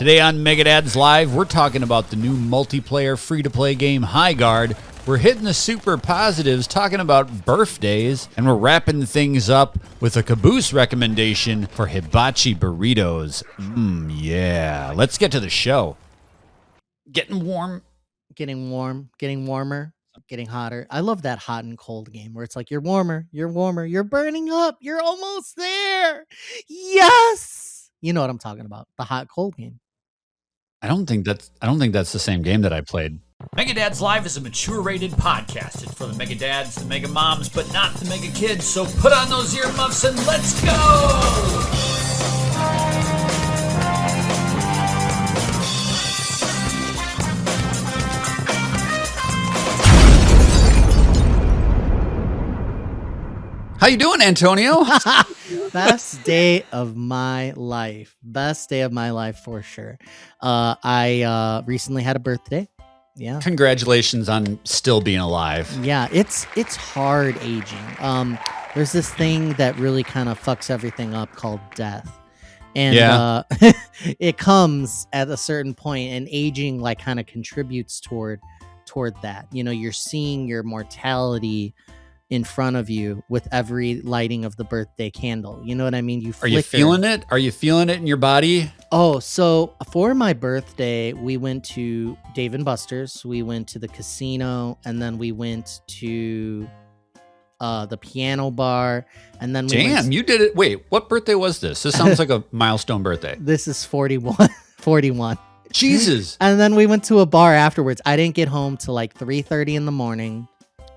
Today on Megadads Live, we're talking about the new multiplayer free-to-play game Highguard. We're hitting the super positives, talking about birthdays, and we're wrapping things up with a caboose recommendation for hibachi burritos. Yeah. Let's get to the show. Getting warm. Getting warmer, getting hotter. I love that hot and cold game where it's like you're warmer, you're burning up, you're almost there. Yes. You know what I'm talking about. The hot cold game. I don't think that's the same game that I played. Megadads Live is a mature-rated podcast. It's for the Megadads, the Mega Moms, but not the Mega Kids. So put on those earmuffs and let's go! How you doing, Antonio? Best day of my life. Best day of my life for sure. I recently had a birthday. Yeah. Congratulations on still being alive. Yeah, it's hard aging. There's this thing that really kind of fucks everything up called death. And it comes at a certain point, and aging like kind of contributes toward that. You know, you're seeing your mortality in front of you with every lighting of the birthday candle. You know what I mean? You flicker. Are you feeling it? Are you feeling it in your body? Oh, so for my birthday, we went to Dave & Buster's. We went to the casino, and then we went to the piano bar, and then you did it. Wait, what birthday was this? This sounds like a milestone birthday. This is 41. 41. Jesus. And then we went to a bar afterwards. I didn't get home till like 3:30 in the morning.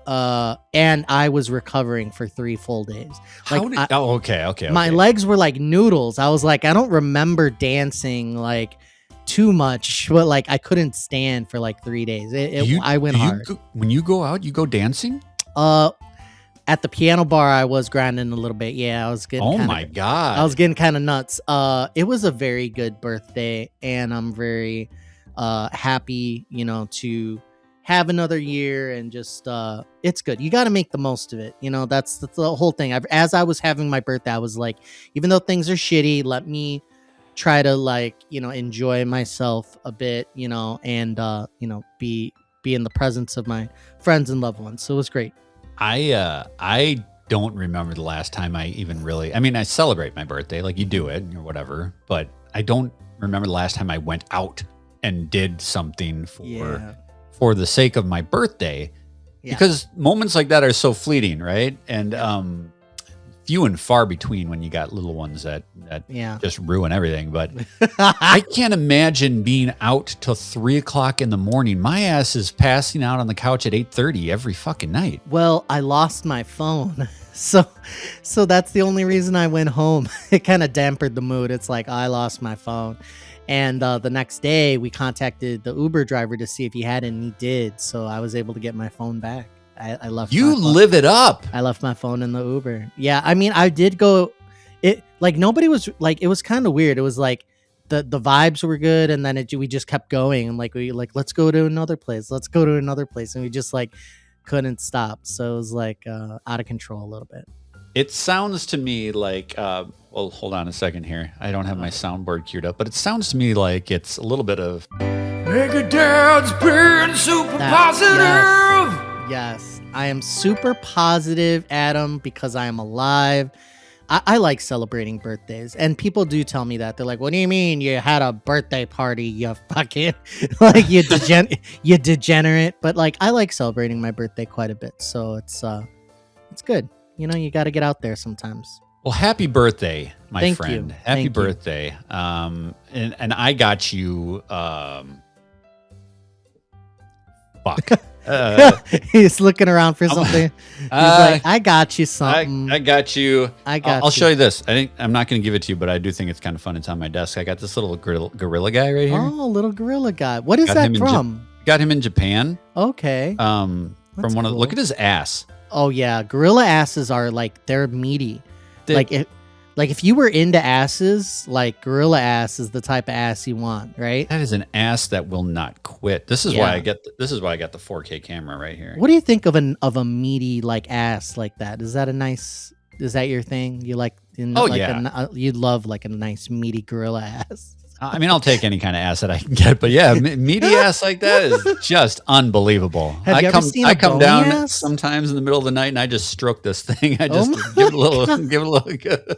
And I was recovering for 3 full days. Okay. My legs were like noodles. I was like, I don't remember dancing like too much, but like I couldn't stand for like 3 days. I went hard. When you go out, you go dancing? At the piano bar, I was grinding a little bit. Yeah, I was getting. Oh my God! I was getting kind of nuts. It was a very good birthday, and I'm very happy, to have another year, and just it's good. You got to make the most of it. That's the whole thing. As I was having my birthday, I was like, even though things are shitty, let me try to enjoy myself a bit, and be in the presence of my friends and loved ones. So it was great. I don't remember the last time I even really. I mean, I celebrate my birthday, like you do it or whatever, but I don't remember the last time I went out and did something for the sake of my birthday, because moments like that are so fleeting, right? And few and far between when you got little ones that just ruin everything. But I can't imagine being out till 3:00 in the morning. My ass is passing out on the couch at 8:30 every fucking night. Well, I lost my phone. So that's the only reason I went home. It kind of dampened the mood. It's like, I lost my phone. And the next day, we contacted the Uber driver to see if he had it, and he did. So I was able to get my phone back. I left. You live it up. I left my phone in the Uber. Yeah, I mean, I did go. It like nobody was like. It was kind of weird. It was like the vibes were good, and then we just kept going, and let's go to another place. Let's go to another place, and we just couldn't stop. So it was out of control a little bit. It sounds to me like, well, hold on a second here. I don't have my soundboard queued up, but it sounds to me like it's a little bit of Megadad's being super positive. Yes, I am super positive, Adam, because I am alive. I like celebrating birthdays, and people do tell me that. They're like, "What do you mean you had a birthday party? You fucking you degenerate." But I like celebrating my birthday quite a bit, so it's good. You got to get out there sometimes. Well, happy birthday, my Thank friend. you. Happy Thank birthday. You. And I got you fuck. He's looking around for something. He's like, I got you something. I got you. I'll show you this. I'm not going to give it to you, but I do think it's kind of fun. It's on my desk. I got this little gorilla guy right here. Oh, little gorilla guy. What is that from? Got him in Japan. Okay. From one of. Look at his ass. Oh yeah, gorilla asses are they're meaty. If you were into asses, gorilla ass is the type of ass you want, right? That is an ass that will not quit. This is why I got the 4K camera right here. What do you think of a meaty ass like that? Is that your thing? You like? Yeah. You'd love a nice meaty gorilla ass. I mean, I'll take any kind of ass that I can get, but yeah, meaty ass like that is just unbelible. Have you ever seen a I come bony down ass? sometimes in the middle of the night and I just stroke this thing. I Oh just my give it a little good.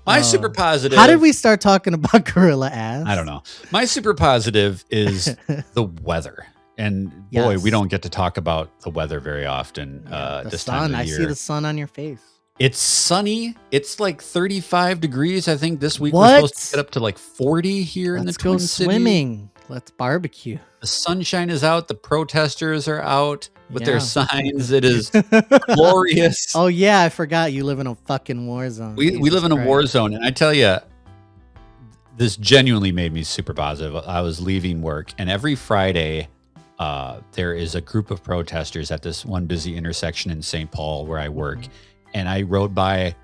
My super positive. How did we start talking about gorilla ass? I don't know. My super positive is the weather. And boy, Yes. we don't get to talk about the weather very often The this sun. time of the I year. see the sun on your face. It's sunny. It's like 35 degrees. I think this week What? we're supposed to get up to like 40 here in the Let's go Twin Cities. swimming. Let's barbecue. The sunshine is out. The protesters are out with their Yeah. signs. It is glorious. Oh yeah, I forgot you live in a fucking war zone. We Jesus live in a war Christ. zone. And I tell you, this genuinely made me super positive. I was leaving work, and every Friday, there is a group of protesters at this one busy intersection in St. Paul where I work. And I rode by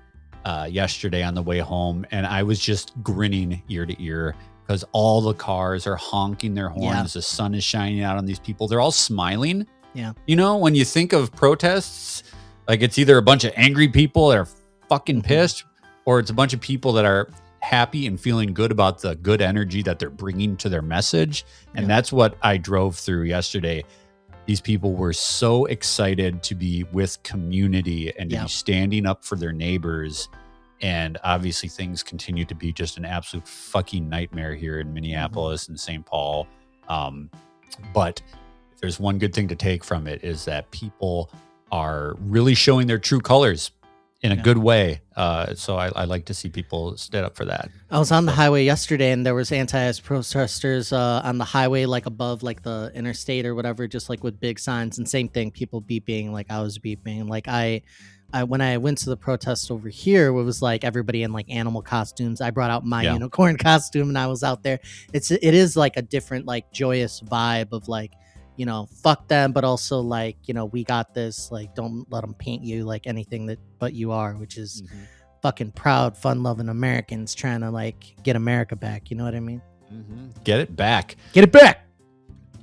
yesterday on the way home, and I was just grinning ear to ear because all the cars are honking their horns. Yeah. The sun is shining out on these people. They're all smiling. Yeah. You know, when you think of protests, like it's either a bunch of angry people that are fucking pissed, or it's a bunch of people that are happy and feeling good about the good energy that they're bringing to their message. And Yeah. that's what I drove through yesterday. These people were so excited to be with community and to Yeah. be standing up for their neighbors. And obviously things continue to be just an absolute fucking nightmare here in Minneapolis and St. Paul. But if there's one good thing to take from it is that people are really showing their true colors in a Yeah. good way. So I like to see people stand up for that. I was on the highway yesterday, and there was anti-ICE protesters on the highway, like above, like the interstate or whatever, just like with big signs. And same thing, people beeping, like I was beeping. Like I when I went to the protest over here, it was like everybody in like animal costumes. I brought out my Yeah. unicorn costume, and I was out there. It is like a different, like joyous vibe of like, you know, fuck them, but also like, you know, we got this. Like, don't let them paint you like anything that but you are, which is fucking proud, fun-loving Americans trying to like get America back. You know what I mean? Get it back. Get it back.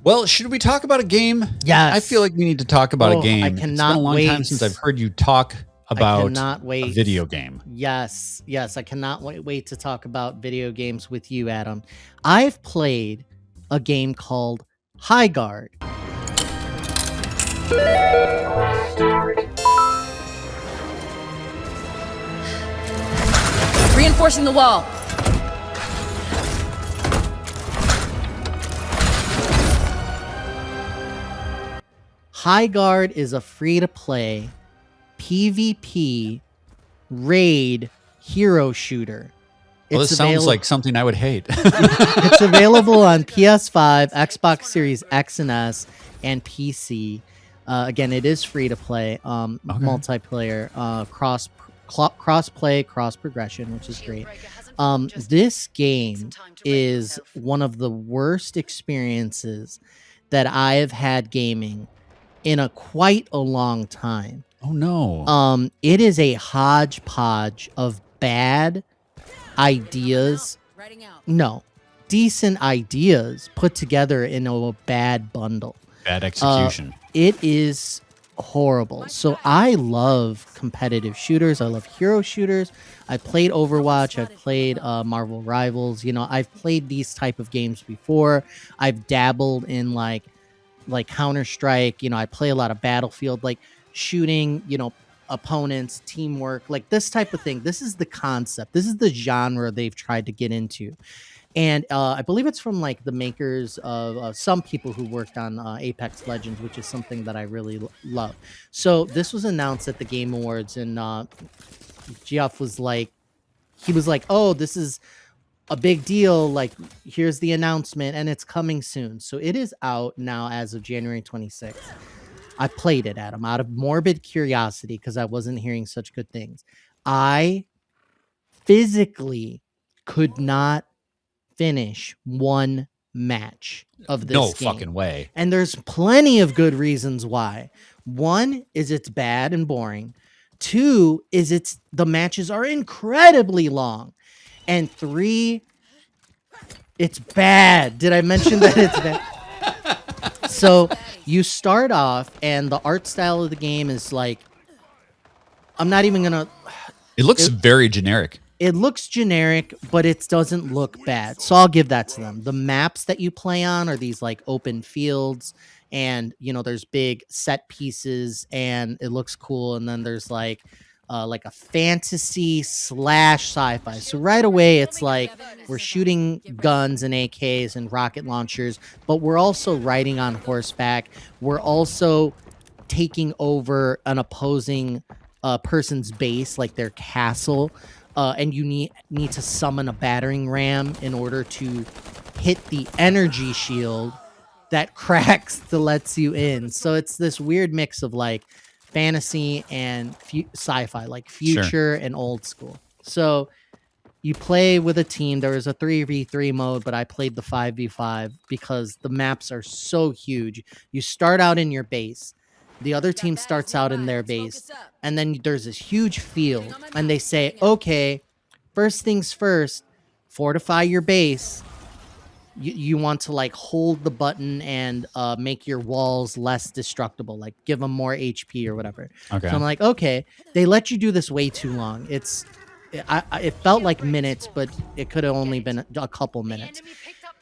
Well, should we talk about a game? Yes. I feel like we need to talk about Oh, a game. I It's been cannot a long time wait. since I've heard you talk about cannot wait. a video game. Yes, I cannot wait to talk about video games with you, Adam. I've played a game called Highguard. Reinforcing the wall. Highguard is a free-to-play PvP raid hero shooter. Well, this sounds like something I would hate. It's available on PS5, Xbox Series X and S, and PC. Again, it is free to play, multiplayer, cross play, cross progression, which is great. This game is one of the worst experiences that I have had gaming in quite a long time. Oh no. It is a hodgepodge of bad ideas. No, decent ideas put together in a bad bundle. Bad execution. It is horrible. So I love competitive shooters. I love hero shooters. I played Overwatch. I've played Marvel Rivals. You know, I've played these type of games before. I've dabbled in like Counter-Strike. You know, I play a lot of Battlefield, like shooting, you know, opponents, teamwork, like this type of thing. This is the concept. This is the genre they've tried to get into. And I believe it's from like the makers of some people who worked on Apex Legends, which is something that I really love. So this was announced at the Game Awards, and Geoff was like, oh, this is a big deal. Like, here's the announcement, and it's coming soon. So it is out now as of January 26th. I played it, Adam, out of morbid curiosity because I wasn't hearing such good things. I physically could not finish one match of this No game. fucking way. And there's plenty of good reasons why. One is it's bad and boring. Two is the matches are incredibly long. And three, it's bad. Did I mention that it's bad? So you start off, and the art style of the game is like, I'm not even gonna. It looks very generic. it looks generic, but it doesn't look bad. So I'll give that to them. The maps that you play on are these like open fields, and there's big set pieces, and it looks cool. And then there's like a fantasy slash sci-fi. So right away, it's like we're shooting guns and AKs and rocket launchers, but we're also riding on horseback. We're also taking over an opposing person's base, like their castle. And you need to summon a battering ram in order to hit the energy shield that cracks to lets you in. So it's this weird mix of like fantasy and sci-fi, like future and old school. So you play with a team. There was a 3v3 mode, but I played the 5v5 because the maps are so huge. You start out in your base. The other team starts out in their base, and then there's this huge field, and they say, okay, first things first, fortify your base. You want to like hold the button and make your walls less destructible, like give them more HP or whatever. Okay. So I'm like, okay, they let you do this way too long. It felt like minutes, but it could have only been a couple minutes.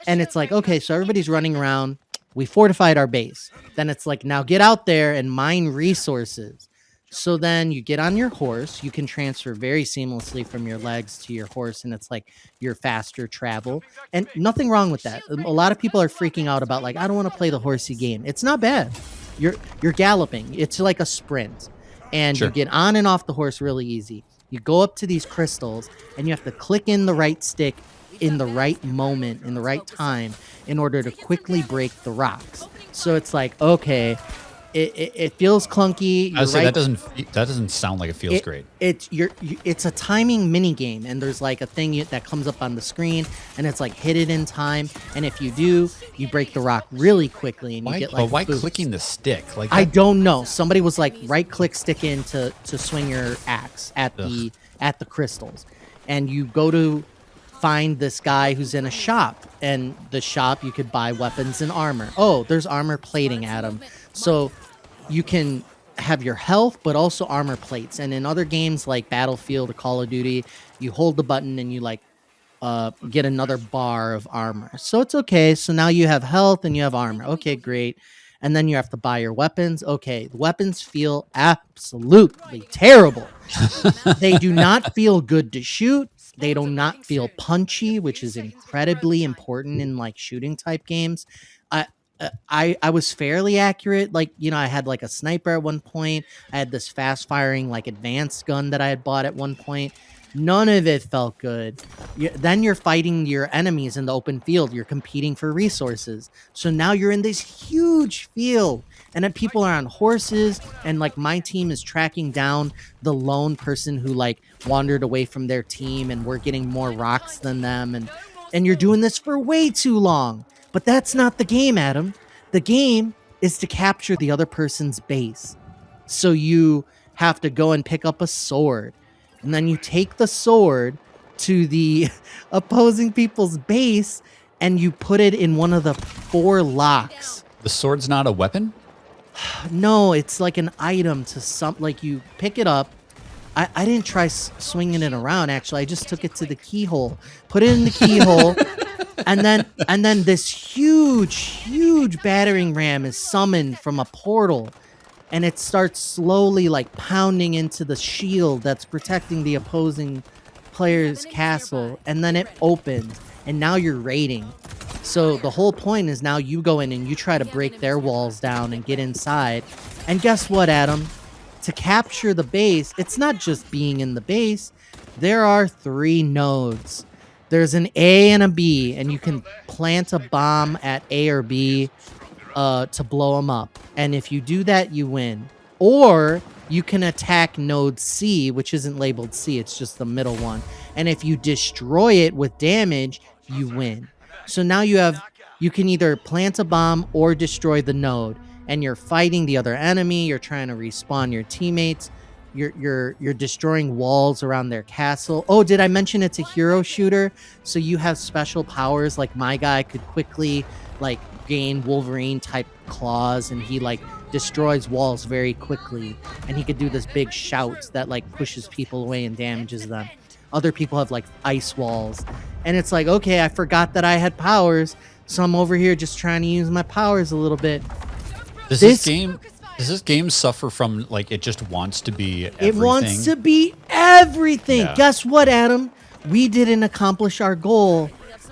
And it's like, okay, so everybody's running around. We fortified our base. Then it's like, now get out there and mine resources. So then you get on your horse. You can transfer very seamlessly from your legs to your horse, and it's like your faster travel. And nothing wrong with that. A lot of people are freaking out about like, I don't want to play the horsey game. It's not bad. You're galloping. It's like a sprint. And you get on and off the horse really easy. You go up to these crystals, and you have to click in the right stick in the right moment, in the right time, in order to quickly break the rocks. So it's like, okay, it feels clunky. I was right. That doesn't sound like it feels great. It's a timing mini game, and there's like a thing that comes up on the screen, and it's like hit it in time, and if you do, you break the rock really quickly, and you get like. But why clicking the stick? Like I don't know. Somebody was like, right click stick in to swing your axe at the crystals, and you go to find this guy who's in a shop, and the shop you could buy weapons and armor. Oh, there's armor plating, Adam. So you can have your health, but also armor plates. And in other games like Battlefield or Call of Duty, you hold the button and you like get another bar of armor. So it's okay. So now you have health and you have armor. Okay, great. And then you have to buy your weapons. Okay, the weapons feel absolutely terrible. They do not feel good to shoot. They do not feel punchy, which is incredibly important in like shooting type games. I was fairly accurate. Like, I had like a sniper at one point. I had this fast firing like advanced gun that I had bought at one point. None of it felt good. Then you're fighting your enemies in the open field. You're competing for resources. So now you're in this huge field, and then people are on horses, and like my team is tracking down the lone person who like wandered away from their team, and we're getting more rocks than them. And you're doing this for way too long. But that's not the game, Adam. The game is to capture the other person's base. So you have to go and pick up a sword. And then you take the sword to the opposing people's base, and you put it in one of the 4 locks. The sword's not a weapon? No, it's like an item to like you pick it up. I didn't try swinging it around, actually. I just took it to the keyhole. Put it in the keyhole. And then this huge battering ram is summoned from a portal, and it starts slowly like pounding into the shield that's protecting the opposing player's castle, and then it opens, and now you're raiding. So the whole point is now you go in and you try to break their walls down and get inside. And guess what, Adam? To capture the base, it's not just being in the base. There are 3 nodes. There's an A and a B, and you can plant a bomb at A or B to blow them up. And if you do that, you win. Or you can attack node C, which isn't labeled C, it's just the middle one. And if you destroy it with damage, you win. So now you can either plant a bomb or destroy the node, and you're fighting the other enemy, you're trying to respawn your teammates. You're destroying walls around their castle. Oh, did I mention it's a hero shooter? So you have special powers, like my guy could quickly like gain Wolverine type claws, and he like destroys walls very quickly, and he could do this big shout that like pushes people away and damages them. Other people have like ice walls. And it's like, okay, I forgot that I had powers. So I'm over here just trying to use my powers a little bit. Does this game suffer from like it just wants to be everything? It wants to be everything. Yeah. Guess what, Adam? We didn't accomplish our goal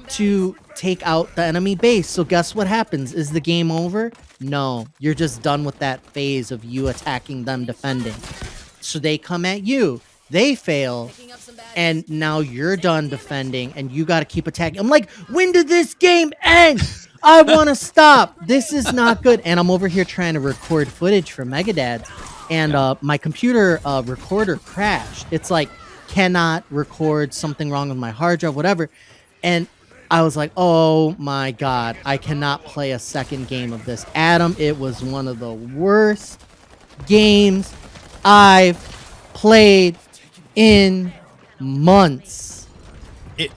to take out the enemy base. So guess what happens? Is the game over? No. You're just done with that phase of you attacking them, defending. So they come at you. They fail. And now you're done defending and you got to keep attacking. I'm like, when did this game end? I want to stop. This is not good. And I'm over here trying to record footage for Megadads. And my computer recorder crashed. It's like, cannot record, something wrong with my hard drive, whatever. And I was like, oh my God, I cannot play a second game of this. Adam, it was one of the worst games I've played in months.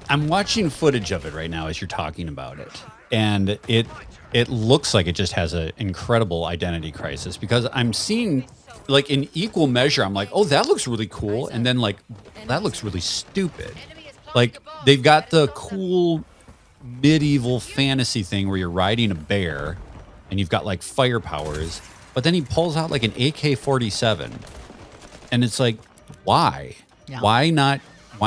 I'm watching footage of it right now as you're talking about it, and it looks like it just has an incredible identity crisis, because I'm seeing like in equal measure, I'm like, oh, that looks really cool, and then like that looks really stupid. Like they've got the cool medieval fantasy thing where you're riding a bear and you've got like fire powers, but then he pulls out like an AK-47, and it's like, why? Yeah. Why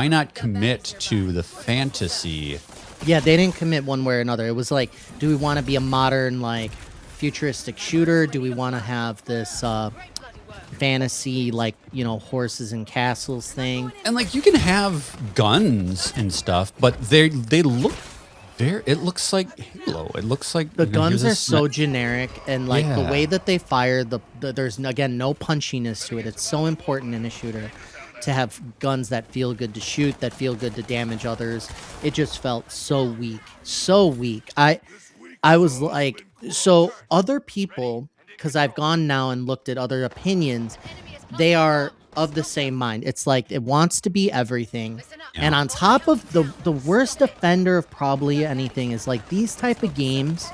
not commit to the fantasy? Yeah, they didn't commit one way or another. It was like, do we want to be a modern, like, futuristic shooter? Do we want to have this fantasy, like, you know, horses and castles thing? And like you can have guns and stuff, but they look there. It looks like Halo. It looks like The guns are so generic, and like the Yeah. way that they fire, there's again no punchiness to it. It's so important in a shooter to have guns that feel good to shoot, that feel good to damage others. It just felt so weak, so weak. I was like, so other people, because I've gone now and looked at other opinions, they are of the same mind. It's like it wants to be everything. Yeah. And on top of the worst offender of probably anything is like these type of games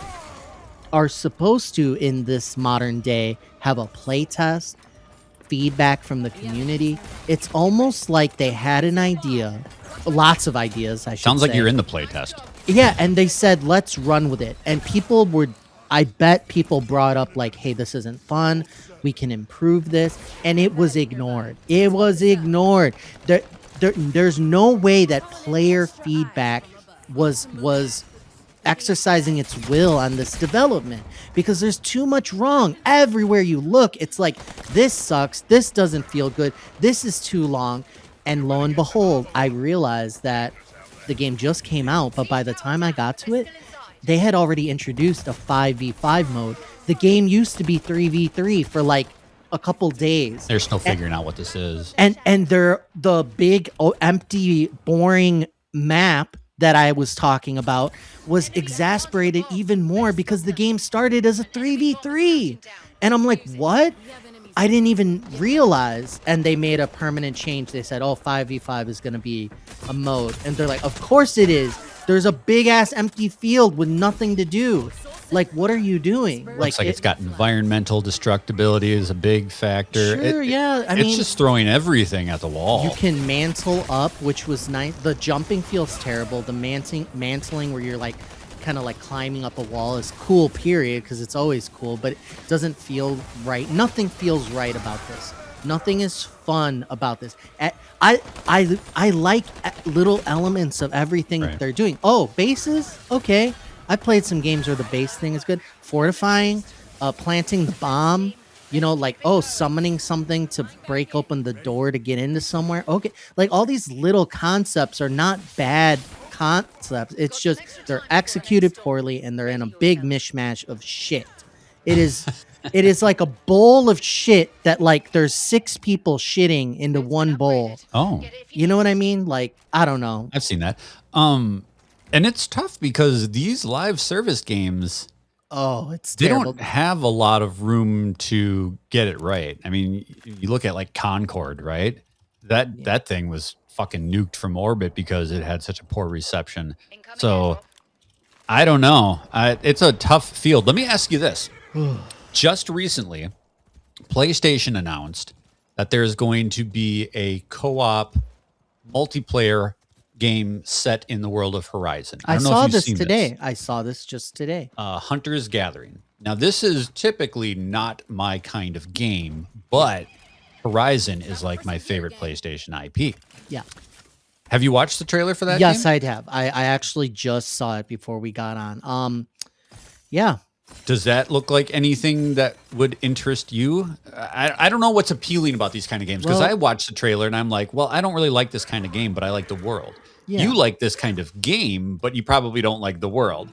are supposed to, in this modern day, have a play test, feedback from the community. It's almost like they had an idea, lots of ideas, I should Sounds like say. you're in the playtest. Yeah, and they said, let's run with it. And people were, I bet people brought up like, hey, this isn't fun. We can improve this. And it was ignored. It was ignored. There's no way that player feedback was exercising its will on this development, because there's too much wrong everywhere you look. It's like, this sucks, this doesn't feel good, this is too long. And lo and behold, I realized that the game just came out, but by the time I got to it, they had already introduced a 5v5 mode. The game used to be 3v3 for like a couple days. They're still figuring out what this is. And the big empty boring map that I was talking about was exasperated even more because the game started as a 3v3. And I'm like, what? I didn't even realize. And they made a permanent change. They said, oh, 5v5 is going to be a mode. And they're like, of course it is. There's a big ass empty field with nothing to do. Like, what are you doing? Looks like it's got environmental destructibility is a big factor. Sure, yeah. I it's mean, just throwing everything at the wall. you can mantle up, which was nice. The jumping feels terrible. The mantling where you're like kind of like climbing up a wall is cool, period, because it's always cool, but it doesn't feel right. Nothing feels right about this. Nothing is fun about this. I like little elements of everything that they're doing. Oh, bases? Okay. I played some games where the base thing is good. Fortifying, planting the bomb, you know, like, oh, summoning something to break open the door to get into somewhere. Okay. Like, all these little concepts are not bad concepts. It's just they're executed poorly and they're in a big mishmash of shit. It is like a bowl of shit that like there's 6 people shitting into one bowl. Oh. You know what I mean? Like, I don't know. I've seen that. And it's tough because these live service games, Oh, it's they terrible. don't have a lot of room to get it right. I mean, you look at like Concord, right? That thing was fucking nuked from orbit because it had such a poor reception. So I don't know. It's a tough field. Let me ask you this. Just recently, PlayStation announced that there's going to be a co-op multiplayer game set in the world of Horizon. I don't know saw if you've this seen today. I saw this just today. Hunter's Gathering. Now, this is typically not my kind of game, but Horizon is like my favorite PlayStation IP. Yeah. Have you watched the trailer for that Yes, game? I'd have. I actually just saw it before we got on. Yeah. Does that look like anything that would interest you? I don't know what's appealing about these kind of games, because Well- I watched the trailer and I'm like, well, I don't really like this kind of game, but I like the world. Yeah. You like this kind of game, but you probably don't like the world.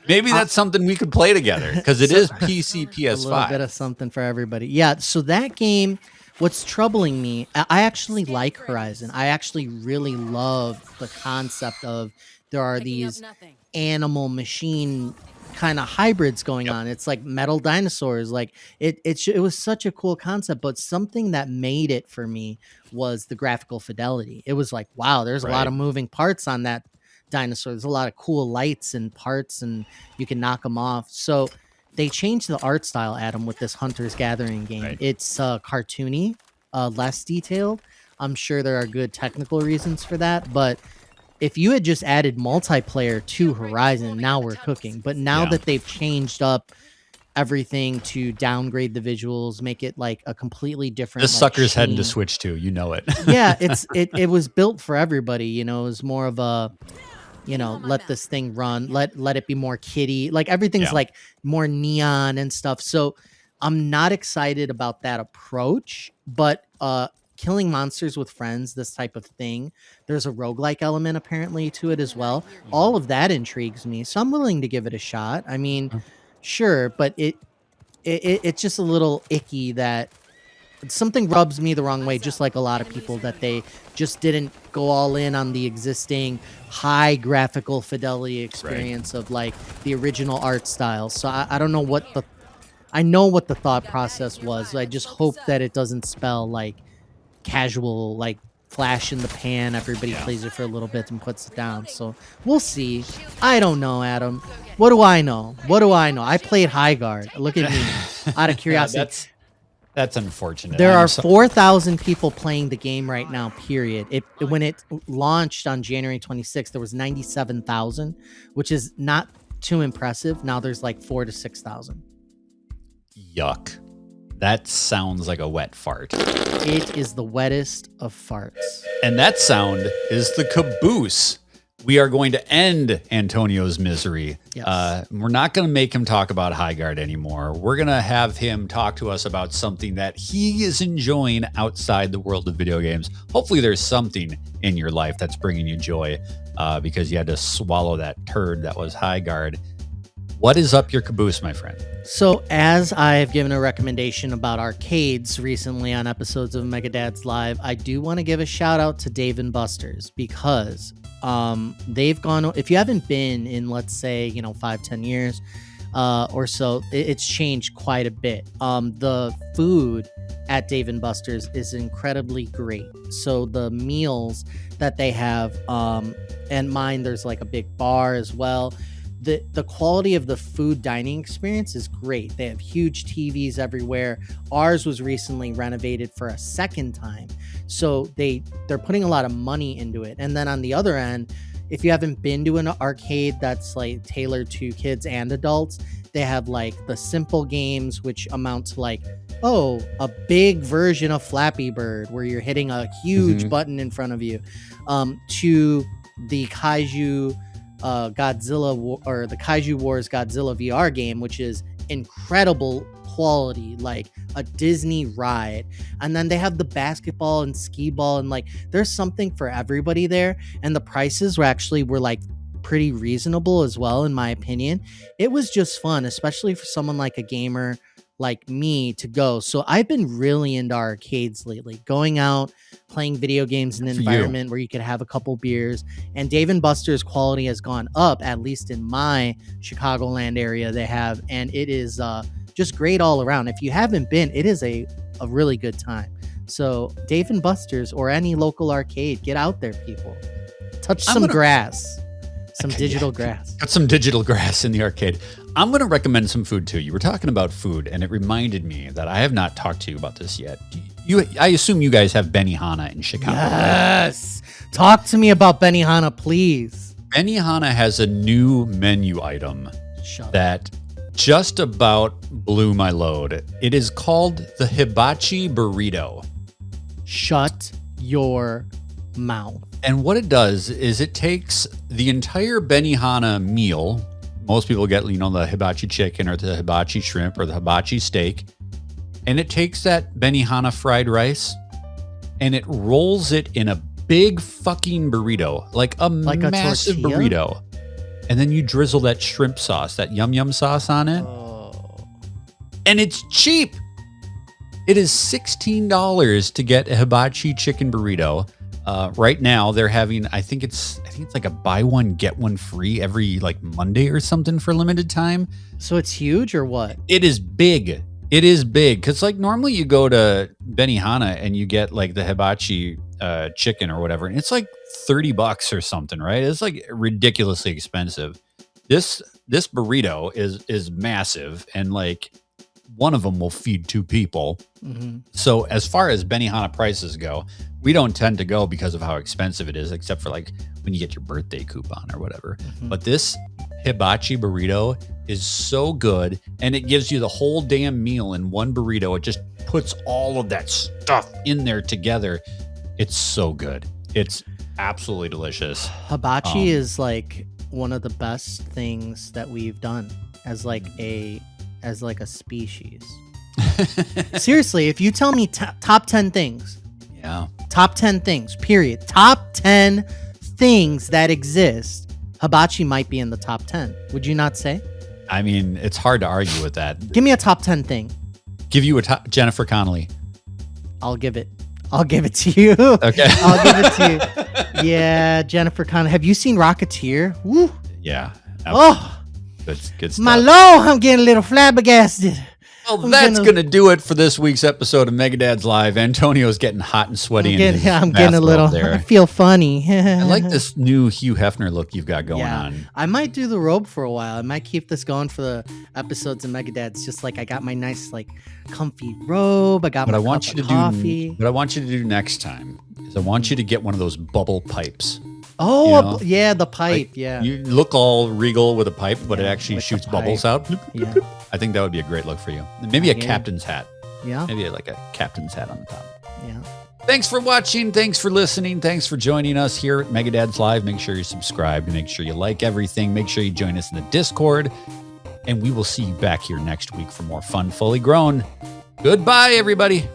Maybe that's something we could play together, because it is PC, PS5. A little bit of something for everybody. Yeah. So that game, what's troubling me, I actually like Horizon. I actually really love the concept of there are these animal machine kind of hybrids going on. It's like metal dinosaurs. Like it was such a cool concept, but something that made it for me was the graphical fidelity. It was like, wow, there's a lot of moving parts on that dinosaur. There's a lot of cool lights and parts, and you can knock them off. So they changed the art style, Adam, with this Hunter's Gathering game. Right. It's cartoony, less detailed. I'm sure there are good technical reasons for that, but if you had just added multiplayer to Horizon, now we're cooking. But now that they've changed up everything to downgrade the visuals, make it like a completely different. This sucker's heading to sheen. Switch too. You know it. Yeah, it was built for everybody. You know, it was more of a, you know, let this thing run, let it be more kiddie. Like everything's like more neon and stuff. So I'm not excited about that approach, but killing monsters with friends, this type of thing. There's a roguelike element apparently to it as well. All of that intrigues me. So I'm willing to give it a shot. I mean, sure, but it's just a little icky that something rubs me the wrong way, just like a lot of people, that they just didn't go all in on the existing high graphical fidelity experience of like the original art style. So I don't know what I know what the thought process was. I just hope that it doesn't spell like casual, like flash in the pan, everybody plays it for a little bit and puts it down. So we'll see. I don't know, Adam. What do I know? I played Highguard. Look at me. Out of curiosity. That's unfortunate. There are 4,000 people playing the game right now, period. When it launched on January 26th, there was 97,000, which is not too impressive. Now there's like 4,000 to 6,000. Yuck. That sounds like a wet fart. It is the wettest of farts. And that sound is the caboose. We are going to end Antonio's misery. Yes. We're not going to make him talk about Highguard anymore. We're going to have him talk to us about something that he is enjoying outside the world of video games. Hopefully there's something in your life that's bringing you joy, because you had to swallow that turd that was Highguard. What is up your caboose, my friend? So, as I've given a recommendation about arcades recently on episodes of Mega Dads Live, I do want to give a shout out to Dave & Buster's, because they've gone, if you haven't been in, let's say, 5-10 years or so, it's changed quite a bit. The food at Dave & Buster's is incredibly great. So the meals that they have, and mine, there's like a big bar as well. The quality of the food dining experience is great. They have huge TVs everywhere. Ours was recently renovated for a second time. So they're putting a lot of money into it. And then on the other end, if you haven't been to an arcade that's like tailored to kids and adults, they have like the simple games, which amount to like, a big version of Flappy Bird where you're hitting a huge button in front of you, to the Kaiju Godzilla or the Kaiju Wars Godzilla VR game, which is incredible quality, like a Disney ride. And then they have the basketball and skee ball, and like there's something for everybody there. And the prices were like pretty reasonable as well, in my opinion. It was just fun, especially for someone like a gamer like me to go. So I've been really into arcades lately, going out, playing video games in an environment where you could have a couple beers. And Dave & Buster's quality has gone up, at least in my Chicagoland area they have. And it is just great all around. If you haven't been, it is a really good time. So Dave & Buster's or any local arcade, get out there, people. Touch some grass. Some digital grass. Got some digital grass in the arcade. I'm going to recommend some food too. You were talking about food, and it reminded me that I have not talked to you about this yet. I assume you guys have Benihana in Chicago. Yes. Right? Talk to me about Benihana, please. Benihana has a new menu item that just about blew my load. It is called the Hibachi Burrito. Shut your mouth. And what it does is it takes the entire Benihana meal. Most people get, the hibachi chicken or the hibachi shrimp or the hibachi steak. And it takes that Benihana fried rice and it rolls it in a big fucking burrito, like a massive burrito. And then you drizzle that shrimp sauce, that yum yum sauce on it. Oh. And it's cheap. It is $16 to get a hibachi chicken burrito. Right now they're having, I think it's like a buy one get one free every like Monday or something for a limited time. So it's huge or what? It is big. It is big because like normally you go to Benihana and you get like the hibachi chicken or whatever, and it's like $30 or something, right? It's like ridiculously expensive. This burrito is massive, and like one of them will feed two people. Mm-hmm. So as far as Benihana prices go, we don't tend to go because of how expensive it is, except for like when you get your birthday coupon or whatever. Mm-hmm. But this hibachi burrito is so good, and it gives you the whole damn meal in one burrito. It just puts all of that stuff in there together. It's so good. It's absolutely delicious. Hibachi is like one of the best things that we've done as like a species. Seriously, if you tell me top 10 things. Yeah. Top 10 things, period. Top 10 things that exist. Hibachi might be in the top 10. Would you not say? I mean, it's hard to argue with that. Give me a top 10 thing. Give you a Jennifer Connelly. I'll give it to you. Okay. I'll give it to you. Yeah, Jennifer Connelly. Have you seen Rocketeer? Woo. Yeah. Oh. Good stuff. My Lord, I'm getting a little flabbergasted. Well, that's going to do it for this week's episode of Megadad's Live. Antonio's getting hot and sweaty. I'm getting a little, there. I feel funny. I like this new Hugh Hefner look you've got going on. I might do the robe for a while. I might keep this going for the episodes of Megadad's. Just like I got my nice, like, comfy robe. I got my cup of coffee. What I want you to do next time is I want you to get one of those bubble pipes. Oh, yeah, the pipe. Like, yeah. You look all regal with a pipe, but it actually shoots bubbles out. Yeah. I think that would be a great look for you. Maybe a captain's hat. Yeah. Maybe like a captain's hat on the top. Yeah. Thanks for watching. Thanks for listening. Thanks for joining us here at Megadad's Live. Make sure you subscribe. Make sure you like everything. Make sure you join us in the Discord. And we will see you back here next week for more fun, fully grown. Goodbye, everybody.